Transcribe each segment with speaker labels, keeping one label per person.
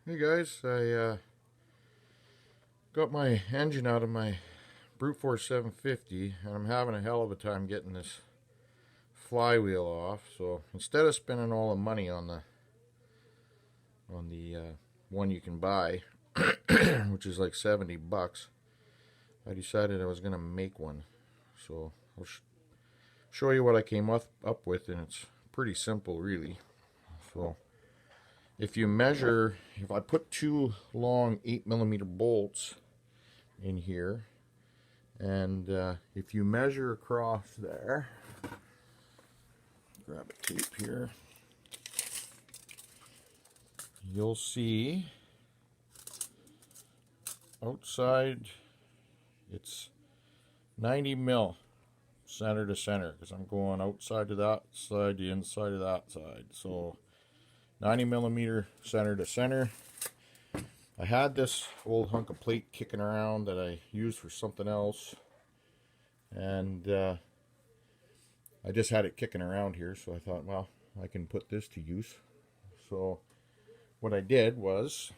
Speaker 1: Hey guys, I got my engine out of my Brute Force 750 and I'm having a hell of a time getting this flywheel off. So instead of spending all the money on the one you can buy, which is like 70 bucks, I decided I was going to make one. So I'll show you what I came up with, and it's pretty simple really. So if I put two long 8mm bolts in here, and if you measure across there, grab a tape here, you'll see outside it's 90 mil center to center, because I'm going outside to that side, the inside of that side. So 90 millimeter center to center. I had this old hunk of plate kicking around that I used for something else, and I just had it kicking around here, so I thought, well, I can put this to use. So what I did was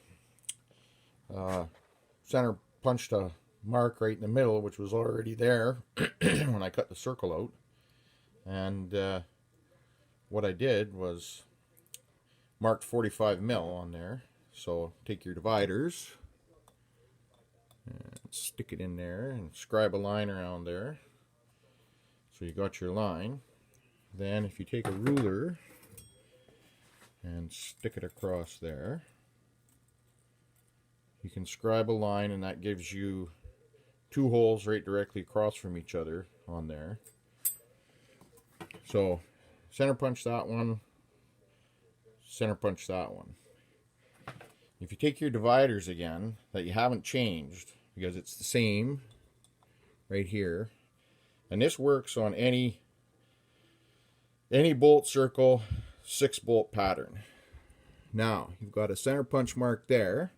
Speaker 1: center punched a mark right in the middle, which was already there when I cut the circle out, and what I did was marked 45 mil on there. So take your dividers and stick it in there and scribe a line around there. So you got your line. Then if you take a ruler and stick it across there, you can scribe a line, and that gives you two holes right directly across from each other on there. So center punch that one, center punch that one. If you take your dividers again that you haven't changed, because it's the same right here, and this works on any bolt circle 6-bolt pattern. Now you've got a center punch mark there.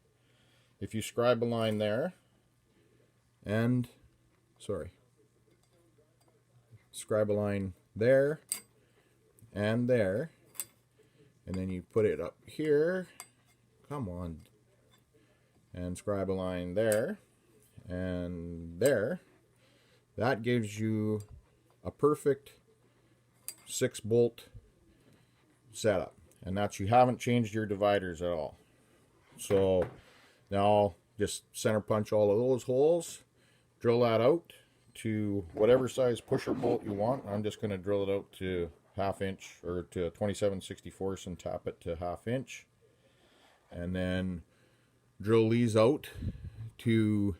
Speaker 1: If you scribe a line there, and scribe a line there and there, and then you put it up here, come on, and scribe a line there and there. That gives you a perfect 6-bolt setup, and that's, you haven't changed your dividers at all. So now just center punch all of those holes, drill that out to whatever size pusher bolt you want. I'm just going to drill it out to 1/2 inch or to 27/64 and tap it to 1/2 inch, and then drill these out to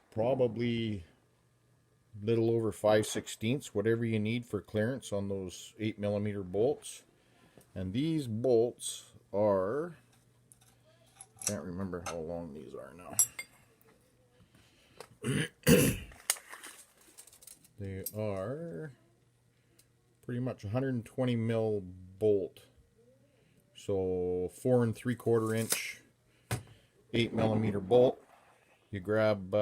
Speaker 1: probably little over 5/16, whatever you need for clearance on those 8mm bolts. And these bolts are, I can't remember how long these are now. They are pretty much 120 mil bolt. So 4 3/4 inch 8mm bolt. You grab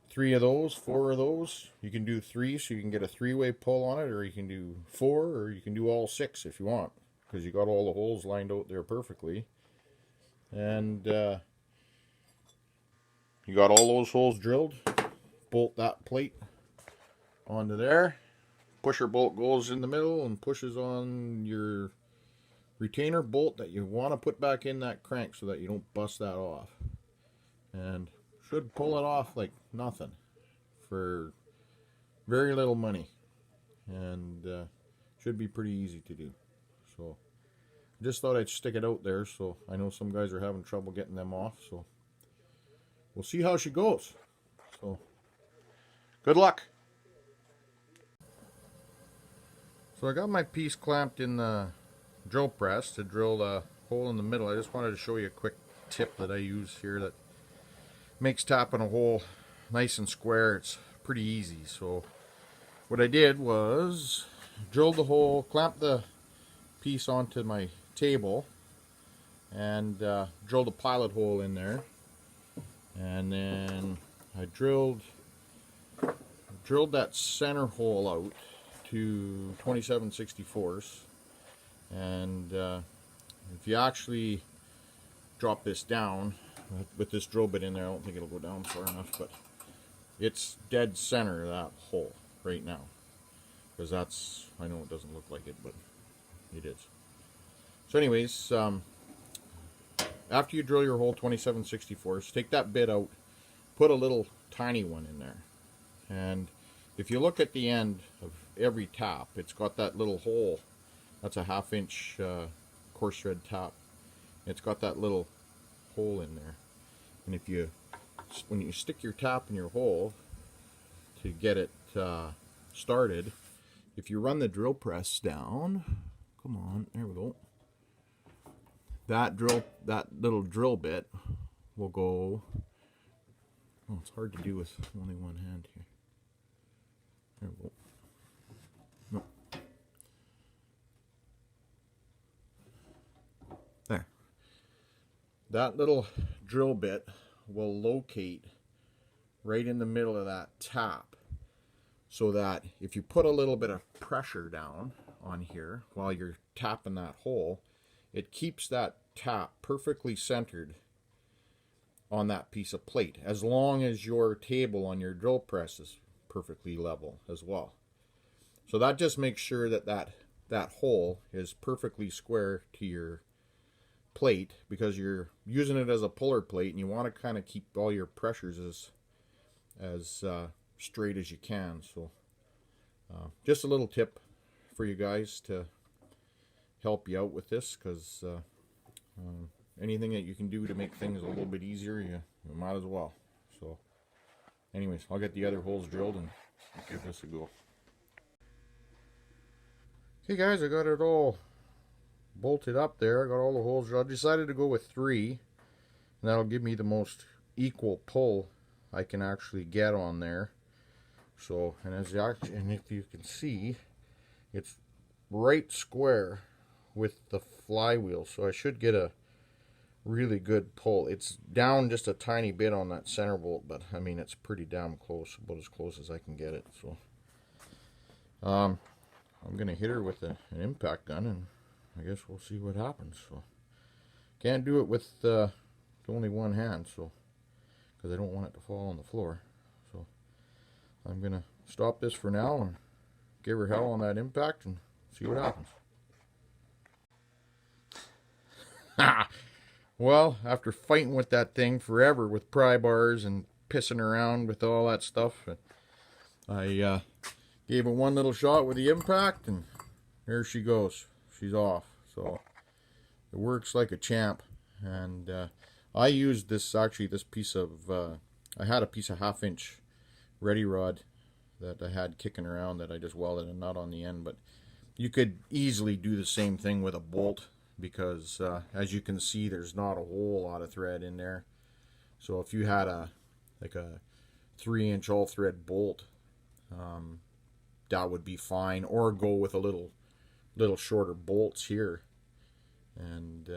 Speaker 1: 3 of those, 4 of those. You can do 3, so you can get a 3-way pull on it, or you can do 4, or you can do all 6 if you want, because you got all the holes lined out there perfectly. And you got all those holes drilled. Bolt that plate onto there. Pusher bolt goes in the middle and pushes on your retainer bolt that you want to put back in that crank so that you don't bust that off. And should pull it off like nothing for very little money, and should be pretty easy to do. So I just thought I'd stick it out there, so I know some guys are having trouble getting them off, so we'll see how she goes. So good luck. So I got my piece clamped in the drill press to drill the hole in the middle. I just wanted to show you a quick tip that I use here that makes tapping a hole nice and square. It's pretty easy. So what I did was drill the hole, clamp the piece onto my table, and drilled a pilot hole in there, and then I drilled that center hole out to 27/64, and if you actually drop this down with this drill bit in there. I don't think it'll go down far enough, but it's dead center of that hole right now. Because that's, I know it doesn't look like it, but it is. So anyways, after you drill your hole 27/64, take that bit out, put a little tiny one in there. And if you look at the end of every tap, it's got that little hole. That's a 1/2 inch coarse thread tap. It's got that little hole in there. And if you, when you stick your tap in your hole to get it started, if you run the drill press down, come on, there we go. That little drill bit will go. Oh, it's hard to do with only one hand here. There we go. No. There. That little drill bit will locate right in the middle of that tap, so that if you put a little bit of pressure down on here while you're tapping that hole, it keeps that tap perfectly centered on that piece of plate, as long as your table on your drill press is perfectly level as well. So that just makes sure that that hole is perfectly square to your plate, because you're using it as a puller plate and you want to kind of keep all your pressures as straight as you can. So just a little tip for you guys to help you out with this, because anything that you can do to make things a little bit easier, you might as well. So anyways, I'll get the other holes drilled and give this a go. Okay guys, I got it all bolted up there. I got all the holes drilled. I decided to go with 3, and that'll give me the most equal pull I can actually get on there. So, and if you can see, it's right square with the flywheel, so I should get a really good pull. It's down just a tiny bit on that center bolt, but I mean, it's pretty damn close, about as close as I can get it. So I'm gonna hit her with an impact gun, and I guess we'll see what happens. So can't do it with only one hand, so because I don't want it to fall on the floor. So I'm gonna stop this for now and give her hell on that impact and see what happens. Well, after fighting with that thing forever with pry bars and pissing around with all that stuff, I gave it one little shot with the impact, and there she goes. She's off. So it works like a champ. And I used this piece of I had a piece of 1/2 inch ready rod that I had kicking around that I just welded a nut on the end. But you could easily do the same thing with a bolt, because as you can see, there's not a whole lot of thread in there. So if you had a 3-inch all thread bolt, that would be fine, or go with a little shorter bolts here, and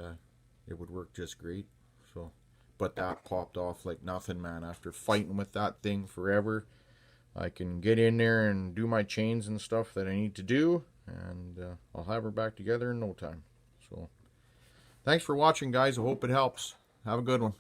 Speaker 1: it would work just great. So, but that popped off like nothing, man. After fighting with that thing forever, I can get in there and do my chains and stuff that I need to do, and I'll have her back together in no time. So thanks for watching, guys. I hope it helps. Have a good one.